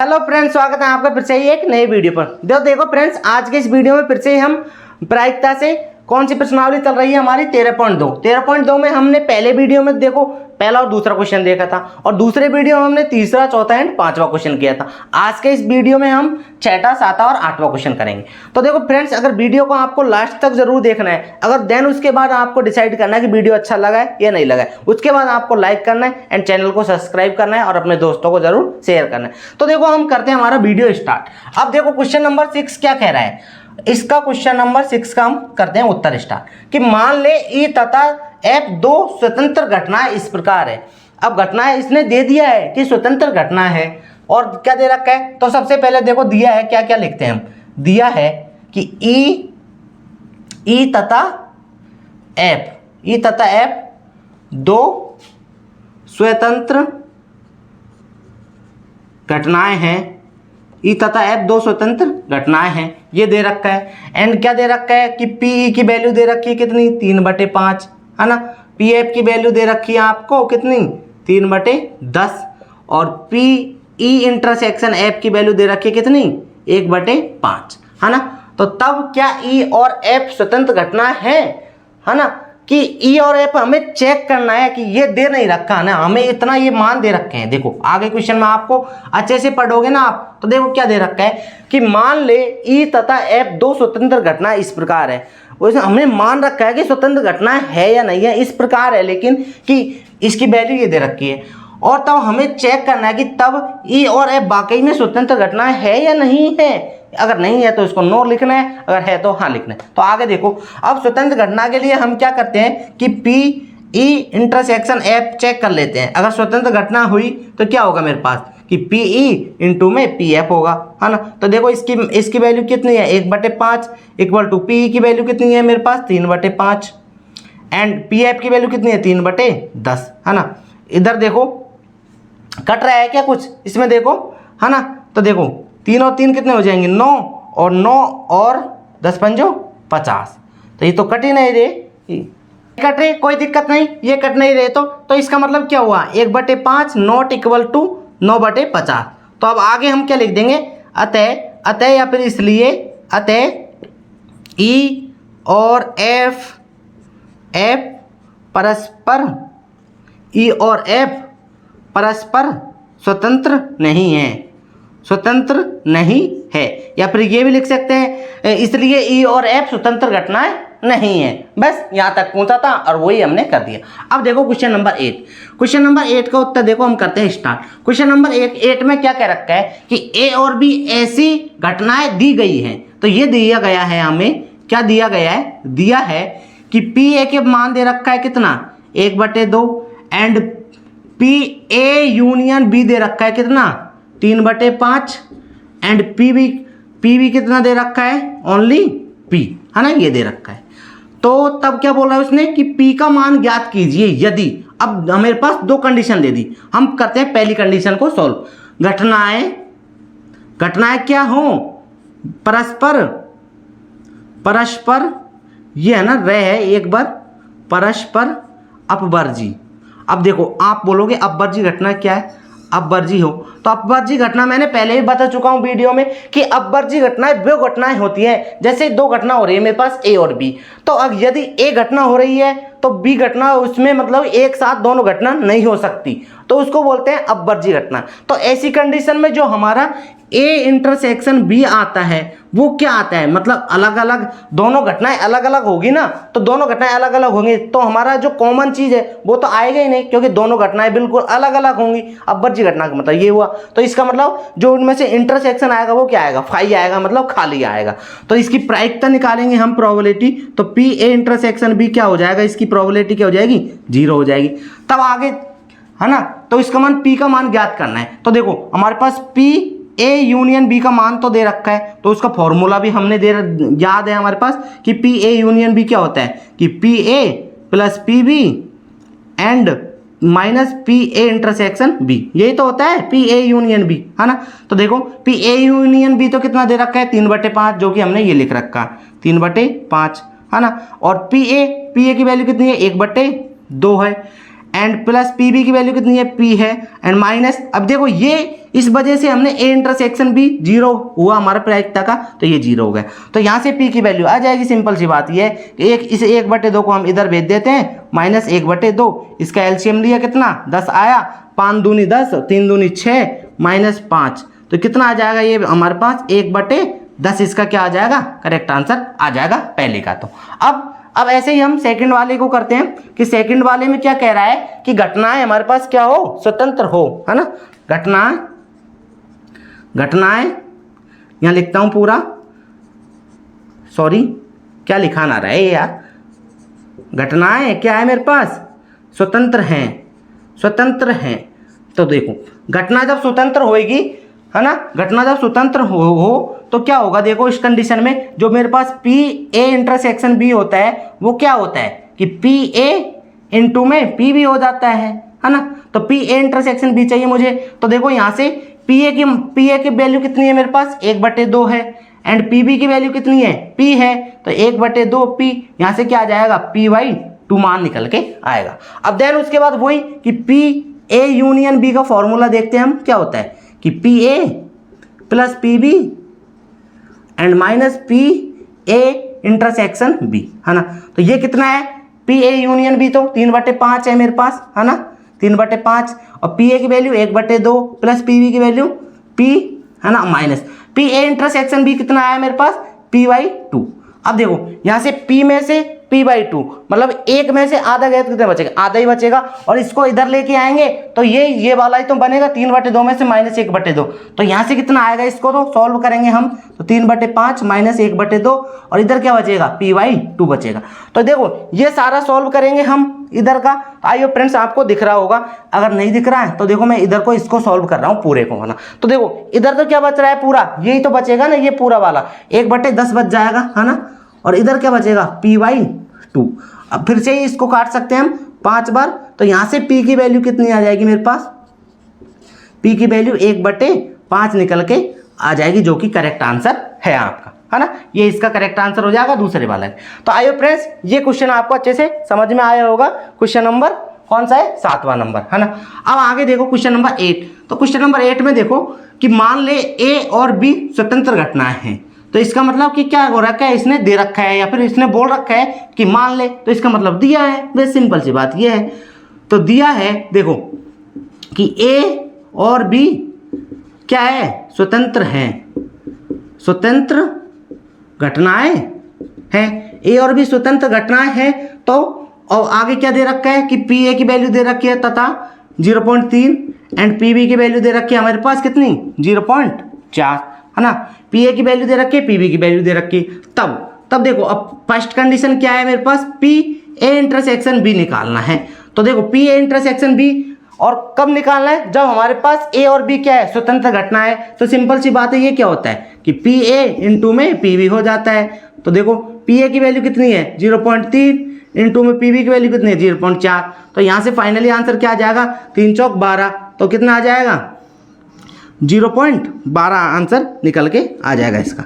Hello friends, स्वागत है आपका फिर से एक नए वीडियो पर। देखो फ्रेंड्स, आज के इस वीडियो में फिर से हम प्रायिकता से कौन सी प्रश्नावली चल रही है हमारी 13.2 में हमने पहले वीडियो में देखो पहला और दूसरा क्वेश्चन देखा था और दूसरे वीडियो में हमने तीसरा, चौथा एंड पांचवा क्वेश्चन किया था। आज के इस वीडियो में हम छठा, सातवां और आठवां क्वेश्चन करेंगे। तो देखो फ्रेंड्स, अगर वीडियो को आपको लास्ट तक जरूर देखना है, अगर देन उसके बाद आपको डिसाइड करना है कि वीडियो अच्छा लगा है या नहीं लगा है, उसके बाद आपको लाइक करना है एंड चैनल को सब्सक्राइब करना है और अपने दोस्तों को जरूर शेयर करना है। तो देखो हम करते हैं हमारा वीडियो स्टार्ट। अब देखो क्वेश्चन नंबर 6 क्या कह रहा है, इसका क्वेश्चन नंबर 6 का हम करते हैं उत्तर स्टार्ट कि मान ले ई तथा एफ दो स्वतंत्र घटनाएं इस प्रकार है। अब घटनाएं इसने दे दिया है कि स्वतंत्र घटना है और क्या दे रखा है, तो सबसे पहले देखो दिया है, क्या क्या लिखते हैं हम। दिया है कि ई तथा एफ दो स्वतंत्र घटनाएं हैं। ई तथा एफ दो स्वतंत्र घटनाएं हैं, ये दे रखा है। एंड क्या दे रखा है कि पी की वैल्यू दे रखी है कितनी, 3/5 है ना। पी एफ की वैल्यू दे रखी है आपको कितनी, 3/10 और पी ई इंटरसेक्शन एफ की वैल्यू दे रखी है कितनी, 1/5 है ना। तो तब क्या ई और एफ स्वतंत्र घटना है ना, कि ई और एफ हमें चेक करना है कि ये दे नहीं रखा है ना, हमें इतना ये मान दे रखे हैं। देखो आगे क्वेश्चन में आपको अच्छे से पढ़ोगे ना आप, तो देखो क्या दे रखा है कि मान ले ई तथा एफ दो स्वतंत्र घटना इस प्रकार है। वैसे हमने मान रखा है कि स्वतंत्र घटना है या नहीं है, इस प्रकार है, लेकिन कि इसकी वैल्यू ये दे रखी है और तब हमें चेक करना है कि तब ई और एफ वाकई में स्वतंत्र घटना है या नहीं है। अगर नहीं है तो इसको नो लिखना है, अगर है तो हाँ लिखना है। तो आगे देखो, अब स्वतंत्र घटना के लिए हम क्या करते हैं कि P E intersection F check कर लेते हैं। अगर स्वतंत्र घटना हुई तो क्या होगा मेरे पास कि पी ई इंटू में पी एफ होगा, है ना। तो देखो इसकी वैल्यू कितनी है, 1/5 इक्वल टू पी ई की वैल्यू कितनी है मेरे पास, 3/5 एंड पी एफ की वैल्यू कितनी है, 3/10 है ना। इधर देखो कट रहा है क्या कुछ इसमें, देखो है ना। तो देखो 3 और 3 कितने हो जाएंगे, 9 और 9 और 10 पंजो 50। तो ये तो कट ही नहीं रहे, कट रहे, कोई दिक्कत नहीं, ये कट नहीं रहे तो इसका मतलब क्या हुआ, 1/5 नॉट इक्वल टू 9/50। तो अब आगे हम क्या लिख देंगे, अतः या फिर इसलिए अतः ई और एफ परस्पर, ई और एफ परस्पर स्वतंत्र नहीं है, स्वतंत्र नहीं है। या फिर ये भी लिख सकते हैं इसलिए ई और एफ स्वतंत्र घटनाएं नहीं है। बस यहाँ तक पहुंचा था और वही हमने कर दिया। अब देखो क्वेश्चन नंबर 8, क्वेश्चन नंबर 8 का उत्तर देखो हम करते हैं स्टार्ट। क्वेश्चन नंबर 8 में क्या कह रखा है कि ए और बी ऐसी घटनाएं दी गई हैं। तो ये दिया गया है, हमें क्या दिया गया है, दिया है कि पी ए के मान दे रखा है कितना, 1/2 and P A union B दे रखा है कितना, 3/5 एंड पी बी कितना दे रखा है, ओनली पी है ना, ये दे रखा है। तो तब क्या बोला है उसने कि पी का मान ज्ञात कीजिए यदि, अब हमारे पास दो कंडीशन दे दी, हम करते हैं पहली कंडीशन को सॉल्व। घटनाएं क्या हो, परस्पर ये है ना, रह है एक बार, परस्पर अपवर्जी। अब देखो आप बोलोगे अपवर्जी घटना क्या है, अपवर्जी हो तो अपवर्जी घटना मैंने पहले ही बता चुका हूं वीडियो में कि अपवर्जी घटनाएं वो घटनाएं होती हैं जैसे दो घटना हो रही है मेरे पास ए और बी। तो अब यदि ए घटना हो रही है तो बी घटना, उसमें मतलब एक साथ दोनों घटना नहीं हो सकती, तो उसको बोलते हैं अपवर्जी घटना। तो ऐसी कंडीशन में जो हमारा ए इंटरसेक्शन बी आता है वो क्या आता है, मतलब अलग अलग दोनों घटनाएं अलग अलग होगी ना, तो दोनों घटनाएं अलग अलग होंगी तो हमारा जो कॉमन चीज है वो तो आएगा ही नहीं, क्योंकि दोनों घटनाएं बिल्कुल अलग अलग होंगी। अपवर्जी घटना का मतलब ये हुआ। तो इसका मतलब जो उनमें से इंटरसेक्शन आएगा वो क्या आएगा, फाई आएगा, मतलब खाली आएगा। तो इसकी प्रायिकता निकालेंगे हम, प्रोबेबिलिटी, तो पी ए इंटरसेक्शन बी क्या हो जाएगा, इसकी प्रोबेबिलिटी क्या हो जाएगी, 0 हो जाएगी। तब आगे है ना, तो इसका मान पी का मान ज्ञात करना है। तो देखो हमारे पास पी ए यूनियन बी का मान तो दे रखा है, तो उसका फॉर्मूला भी हमने याद है हमारे पास कि पी ए यूनियन बी क्या होता है कि P A plus P B and minus P A intersection B, यही तो होता है पी ए यूनियन बी, है ना। तो देखो पी ए यूनियन बी तो कितना दे रखा है, 3/5, जो कि हमने ये लिख रखा 3/5 है ना। और पी ए की वैल्यू कितनी है, 1/2 है। एंड प्लस पी बी की वैल्यू कितनी है, पी है, एंड माइनस, अब देखो ये इस वजह से हमने ए इंटरसेक्शन बी जीरो हुआ हमारा प्रायिकता का, तो ये जीरो हो गया, तो यहाँ से पी की वैल्यू आ जाएगी। सिंपल सी बात ये है कि इस 1/2 को हम इधर भेज देते हैं, -1/2, इसका एलसीएम लिया कितना 10 आया, 5 दूनी 10, 3 दूनी 6, -5, तो कितना आ जाएगा ये हमारे पास 1/10, इसका क्या आ जाएगा, करेक्ट आंसर आ जाएगा पहले का। तो अब ऐसे ही हम सेकंड वाले को करते हैं कि सेकंड वाले में क्या कह रहा है कि घटनाएं हमारे पास क्या हो, स्वतंत्र हो, है ना, घटनाएं यहाँ लिखता हूं पूरा, सॉरी क्या लिखा ना रहा है यार, घटनाएं क्या है मेरे पास, स्वतंत्र हैं। तो देखो घटना जब स्वतंत्र होएगी, है ना, घटना जब स्वतंत्र हो तो क्या होगा, देखो इस कंडीशन में जो मेरे पास पी ए इंटरसेक्शन बी होता है वो क्या होता है कि पी ए इंटू में पी बी हो जाता है ना, तो पी ए इंटरसेक्शन बी चाहिए मुझे। तो देखो यहाँ से पी ए की वैल्यू कितनी है मेरे पास, 1/2 है, एंड पी बी की वैल्यू कितनी है, पी है, तो 1/2 पी, यहाँ से क्या आ जाएगा, P/2 मान निकल के आएगा। अब देन उसके बाद वही कि पी ए यूनियन बी का फॉर्मूला देखते हैं हम, क्या होता है कि P A plus P B and minus P A intersection B, है ना, तो ये कितना है, पी ए यूनियन बी तो 3/5 है मेरे पास, है ना, 3/5, और पी ए की वैल्यू 1/2 प्लस पी बी की वैल्यू पी, है ना, minus P A intersection B कितना आया मेरे पास, P/2। अब देखो यहाँ से P में से P/2 मतलब एक में से आधा गया तो कितना बचेगा, आधा ही बचेगा, और इसको इधर लेके आएंगे तो ये वाला ही तो बनेगा, 3/2 में से -1/2, तो यहाँ से कितना आएगा, इसको तो सॉल्व करेंगे हम, तो 3/5 -1/2, और इधर क्या बचेगा, P/2 बचेगा। तो देखो ये सारा सॉल्व करेंगे हम इधर का। आइए फ्रेंड्स आपको दिख रहा होगा, अगर नहीं दिख रहा है तो देखो मैं इधर को इसको सॉल्व कर रहा हूँ पूरे को, है ना, तो देखो इधर तो क्या बच रहा है, पूरा यही तो बचेगा ना, ये पूरा वाला 1/10 बच जाएगा, है ना, और इधर क्या बचेगा, P/2। अब फिर से इसको काट सकते हैं हम 5 बार, तो यहाँ से P की वैल्यू कितनी आ जाएगी मेरे पास, P की वैल्यू 1/5 निकल के आ जाएगी, जो कि करेक्ट आंसर है आपका, है ना, ये इसका करेक्ट आंसर हो जाएगा दूसरे वाला है। तो आइए फ्रेंड्स ये क्वेश्चन आपको अच्छे से समझ में आया होगा, क्वेश्चन नंबर कौन सा है, 7वां नंबर, है ना। अब आगे देखो क्वेश्चन नंबर 8, तो क्वेश्चन नंबर 8 में देखो कि मान ले A और B स्वतंत्र घटनाएं हैं, तो इसका मतलब कि क्या हो रखा है, इसने दे रखा है या फिर इसने बोल रखा है कि मान ले, तो इसका मतलब दिया है, बस सिंपल सी बात ये है। तो दिया है देखो कि A और B क्या है, स्वतंत्र हैं, स्वतंत्र घटनाएं हैं, A और B स्वतंत्र घटनाएं हैं। तो और आगे क्या दे रखा है कि पी ए की वैल्यू दे रखी है तथा 0.3 एंड पी बी की वैल्यू दे रखी है हमारे पास कितनी 0.4, है ना, पी ए की वैल्यू दे रखी है, पी बी की वैल्यू दे रखी है। तब देखो अब फर्स्ट कंडीशन क्या है मेरे पास, पी ए इंटरसेक्शन बी निकालना है। तो देखो पी ए इंटरसेक्शन बी और कब निकालना है, जब हमारे पास ए और बी क्या है, स्वतंत्र घटना है। तो सिंपल सी बात है, ये क्या होता है कि पी ए इंटू में पी बी हो जाता है। तो देखो पी ए की वैल्यू कितनी है 0.3 इंटू में पी बी की वैल्यू कितनी है 0.4। तो यहाँ से फाइनली आंसर क्या आ जाएगा, 3 चौक 12, तो कितना आ जाएगा 0.12 आंसर निकल के आ जाएगा इसका,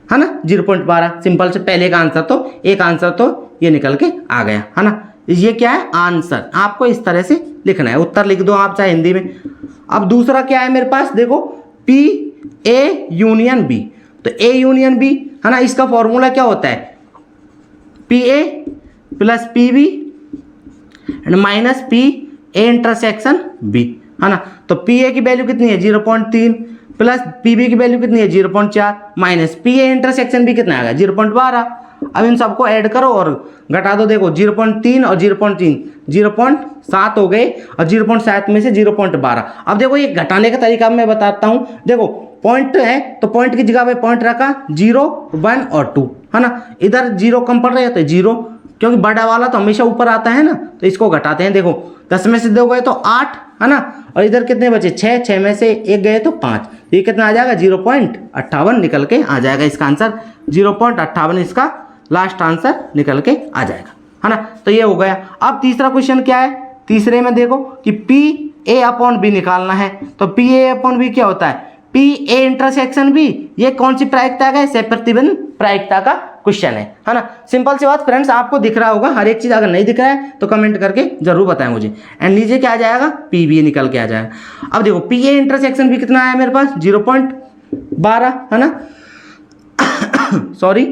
है ना, 0.12। सिंपल से पहले का आंसर तो एक आंसर तो ये निकल के आ गया, है ना। ये क्या है आंसर, आपको इस तरह से लिखना है, उत्तर लिख दो आप चाहे हिंदी में। अब दूसरा क्या है मेरे पास, देखो पी ए यूनियन बी, तो ए यूनियन बी, है ना, इसका फॉर्मूला क्या होता है, P A plus P B and minus P A intersection B, है ना। तो पी ए की वैल्यू कितनी है 0.3 प्लस पी बी की वैल्यू कितनी है 0.4 minus P A intersection B कितना आएगा 0.12। अब इन सबको ऐड करो और घटा दो, देखो 0.3 और 0.3 0.7 हो गए और 0.7 में से 0.12। अब देखो ये घटाने का तरीका मैं बताता हूँ, देखो पॉइंट है तो पॉइंट की जगह पे पॉइंट रखा 0, 1 और 2, है ना। इधर 0 कम पड़ रहा है तो 0, क्योंकि बड़ा वाला तो हमेशा ऊपर आता है ना, तो इसको घटाते हैं। देखो 10 में से 2 गए तो 8, है ना, और इधर कितने बचे 6, 6 में से 1 गए तो 5, ये कितना आ जाएगा 0.58 निकल के आ जाएगा इसका आंसर, 0.58 इसका लास्ट आंसर निकल के आ जाएगा, है ना। तो ये हो गया। अब तीसरा क्वेश्चन क्या है, तीसरे में देखो कि पी ए अपॉन बी निकालना है। तो पी ए अपॉन बी क्या होता है, पी ए इंटरसेक्शन बी, ये कौन सी प्रायिकता का है, सह प्रतिबंध प्रायिकता का क्वेश्चन है ना। सिंपल सी बात फ्रेंड्स, आपको दिख रहा होगा हर एक चीज़, अगर नहीं दिख रहा है तो कमेंट करके जरूर बताएं मुझे। एंड नीचे क्या आ जाएगा, पी बी निकल के आ जाएगा। अब देखो पी ए इंटरसेक्शन भी कितना आया मेरे पास 0.12 है ना सॉरी,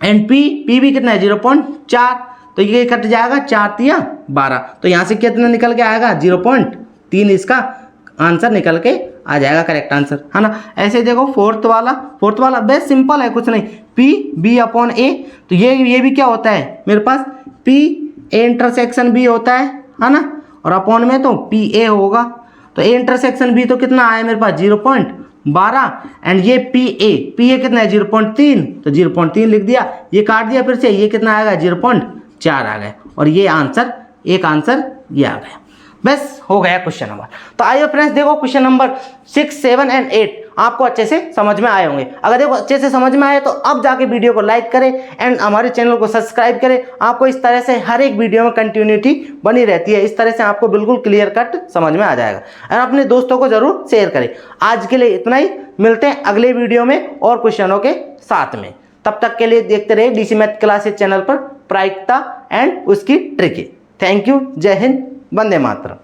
एंड पी भी कितना है 0.4, तो ये कट जाएगा 4 या 12, तो यहाँ से कितना निकल के आएगा 0.3, इसका आंसर निकल के आ जाएगा करेक्ट आंसर है ना। ऐसे देखो फोर्थ वाला बेस्ट सिंपल है, कुछ नहीं, पी बी अपॉन ए, तो ये भी क्या होता है मेरे पास पी ए इंटरसेक्शन बी होता है ना, और अपॉन में तो पी ए होगा, तो ए इंटरसेक्शन बी तो कितना आया मेरे पास 0.12, एंड ये पी ए कितना है 0.3, तो 0.3 लिख दिया, ये काट दिया फिर से, ये कितना आएगा 0.4 आ गया, और ये आंसर एक आंसर ये आ गया। बस हो गया क्वेश्चन नंबर। तो आइए फ्रेंड्स देखो क्वेश्चन नंबर 6, 7 एंड 8 आपको अच्छे से समझ में आए होंगे। अगर देखो अच्छे से समझ में आए तो अब जाके वीडियो को लाइक करें एंड हमारे चैनल को सब्सक्राइब करें। आपको इस तरह से हर एक वीडियो में कंटिन्यूटी बनी रहती है, इस तरह से आपको बिल्कुल क्लियर कट समझ में आ जाएगा, और अपने दोस्तों को जरूर शेयर करें। आज के लिए इतना ही, मिलते हैं अगले वीडियो में और क्वेश्चनों के साथ में। तब तक के लिए देखते रहिए डीसी मैथ क्लासेस चैनल पर प्रायिकता एंड उसकी ट्रिक। थैंक यू, जय हिंद, वंदे मातरम।